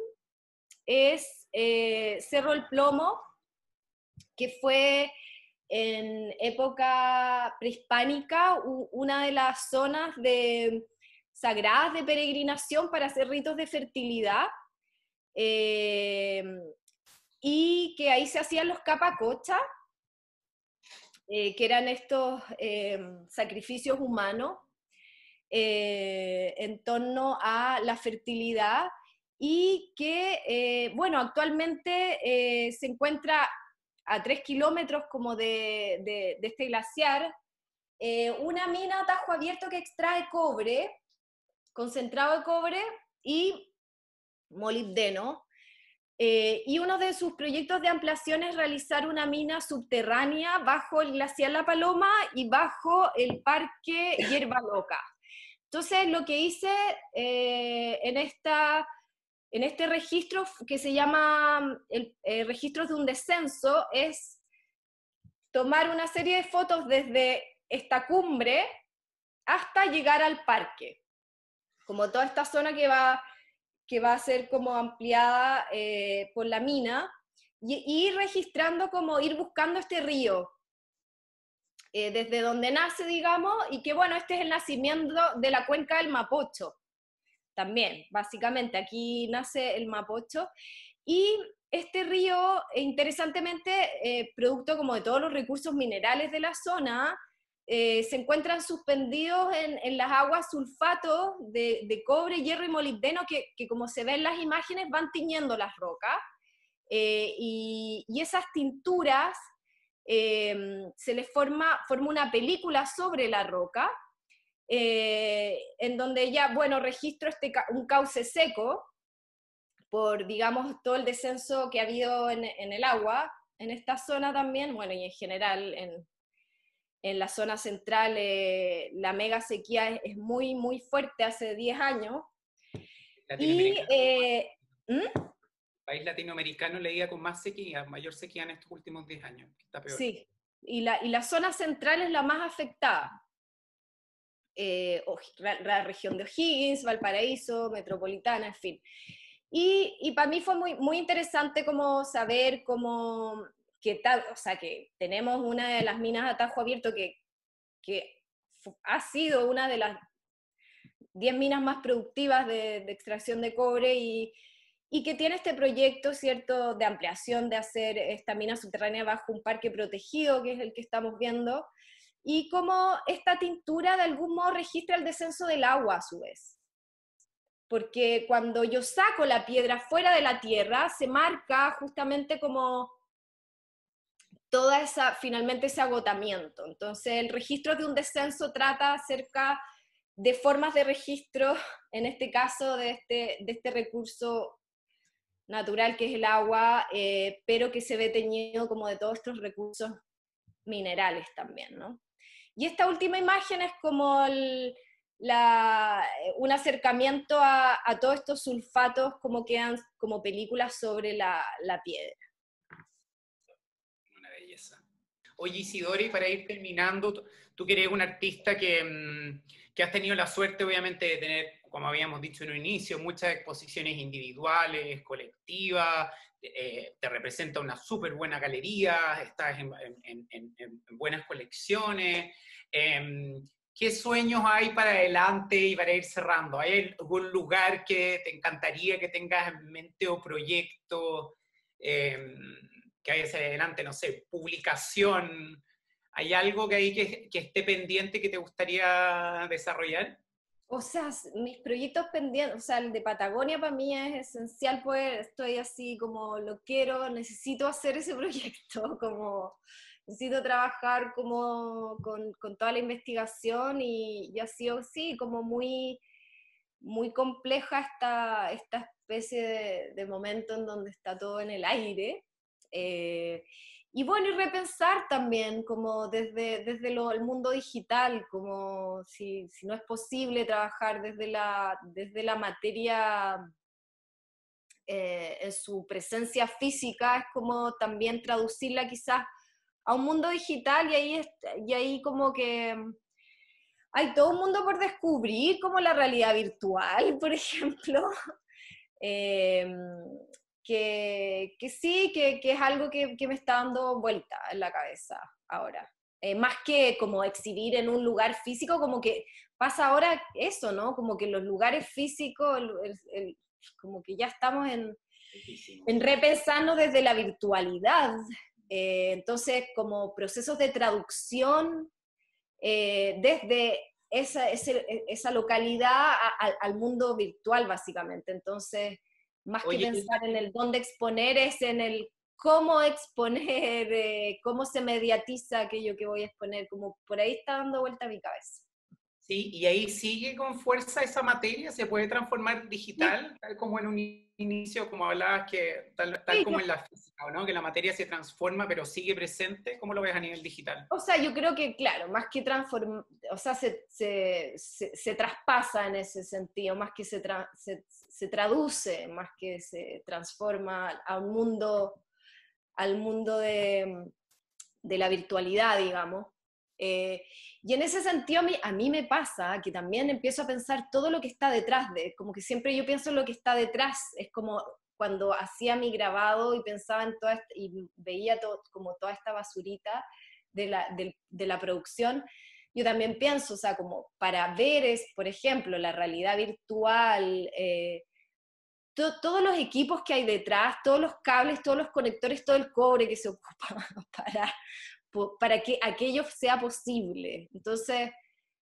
es Cerro El Plomo, que fue en época prehispánica una de las zonas sagradas de peregrinación para hacer ritos de fertilidad, eh, y que ahí se hacían los capacochas, que eran estos sacrificios humanos en torno a la fertilidad y que, bueno, actualmente se encuentra a 3 kilómetros como de este glaciar, una mina a tajo abierto que extrae cobre, concentrado de cobre y molibdeno, y uno de sus proyectos de ampliación es realizar una mina subterránea bajo el glaciar La Paloma y bajo el parque Hierba Loca. Entonces, lo que hice en este registro, que se llama registros de un descenso, es tomar una serie de fotos desde esta cumbre hasta llegar al parque, como toda esta zona que va a ser como ampliada por la mina, y registrando como ir buscando este río, desde donde nace, digamos, y que bueno, este es el nacimiento de la cuenca del Mapocho, también, básicamente, aquí nace el Mapocho, y este río, interesantemente, producto como de todos los recursos minerales de la zona, se encuentran suspendidos en las aguas sulfatos de cobre, hierro y molibdeno que como se ve en las imágenes van tiñendo las rocas, y esas tinturas se les forma una película sobre la roca, en donde ya, bueno, registro un cauce seco por, digamos, todo el descenso que ha habido en el agua, en esta zona también, bueno, y en general en la zona central la mega sequía es muy, muy fuerte hace 10 años. Y, ¿Mm? País latinoamericano leía con más sequía, mayor sequía en estos últimos 10 años, que está peor. Sí, y la zona central es la más afectada. La región de O'Higgins, Valparaíso, Metropolitana, en fin. Y para mí fue muy, muy interesante como saber cómo, o sea, que tenemos una de las minas a tajo abierto que ha sido una de las 10 minas más productivas de extracción de cobre y que tiene este proyecto, ¿cierto?, de ampliación, de hacer esta mina subterránea bajo un parque protegido, que es el que estamos viendo, y cómo esta tintura de algún modo registra el descenso del agua a su vez. Porque cuando yo saco la piedra fuera de la tierra, se marca justamente como finalmente ese agotamiento. Entonces el registro de un descenso trata acerca de formas de registro, en este caso de este recurso natural que es el agua, pero que se ve teñido como de todos estos recursos minerales también, ¿no? Y esta última imagen es como un acercamiento a todos estos sulfatos como quedan como películas sobre la piedra. Una belleza. Oye, Isidora, y para ir terminando, tú que eres un artista que has tenido la suerte, obviamente, de tener, como habíamos dicho en un inicio, muchas exposiciones individuales, colectivas, te representa una súper buena galería, estás en buenas colecciones. ¿Qué sueños hay para adelante y para ir cerrando? ¿Hay algún lugar que te encantaría que tengas en mente o proyecto? Que hay hacia adelante, no sé, publicación, ¿hay algo que hay que esté pendiente que te gustaría desarrollar? O sea, mis proyectos pendientes, o sea, el de Patagonia para mí es esencial, pues estoy así como lo quiero, necesito hacer ese proyecto, como necesito trabajar como con toda la investigación y ha sido, sí, como muy compleja esta especie de momento en donde está todo en el aire. Eh, y bueno, y repensar también, como desde el mundo digital, como si no es posible trabajar desde la materia en su presencia física, es como también traducirla quizás a un mundo digital y ahí como que hay todo un mundo por descubrir, como la realidad virtual, por ejemplo, eh, que sí, que es algo que me está dando vuelta en la cabeza ahora. Más que como exhibir en un lugar físico, como que pasa ahora eso, ¿no? Como que los lugares físicos, como que ya estamos en repensarnos desde la virtualidad. Entonces, como procesos de traducción desde esa localidad al mundo virtual, básicamente. Entonces, más que Oye, pensar en el dónde exponer, es en el cómo exponer, cómo se mediatiza aquello que voy a exponer, como por ahí está dando vuelta mi cabeza. sí, y ahí sigue con fuerza esa materia, se puede transformar Sí, digital, tal como en un inicio, como hablabas, que tal sí, como en la física, ¿no? Que la materia se transforma, pero sigue presente. ¿Cómo lo ves a nivel digital? o sea, yo creo que, claro, más que transformar, o sea, se traspasa en ese sentido, más que se traduce, más que se transforma al mundo de la virtualidad, digamos. Y en ese sentido a mí me pasa que también empiezo a pensar todo lo que está detrás como que siempre yo pienso en lo que está detrás, es como cuando hacía mi grabado y pensaba en y veía como toda esta basurita de la producción, yo también pienso, o sea, como para ver, por ejemplo, la realidad virtual, todos los equipos que hay detrás, todos los cables, todos los conectores, todo el cobre que se ocupa para, para que aquello sea posible. Entonces,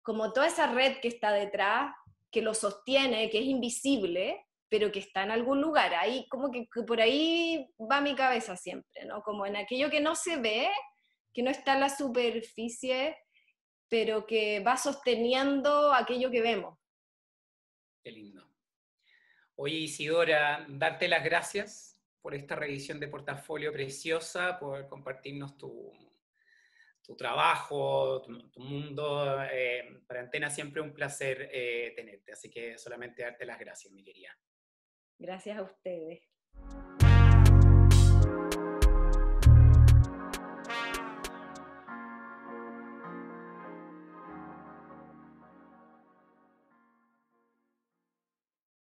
como toda esa red que está detrás, que lo sostiene, que es invisible, pero que está en algún lugar, ahí como que por ahí va mi cabeza siempre, ¿no? Como en aquello que no se ve, que no está en la superficie, pero que va sosteniendo aquello que vemos. Qué lindo. Oye, Isidora, darte las gracias por esta revisión de portafolio preciosa, por compartirnos tu trabajo, tu mundo. Para Antena siempre un placer tenerte, así que solamente darte las gracias, mi querida. Gracias a ustedes.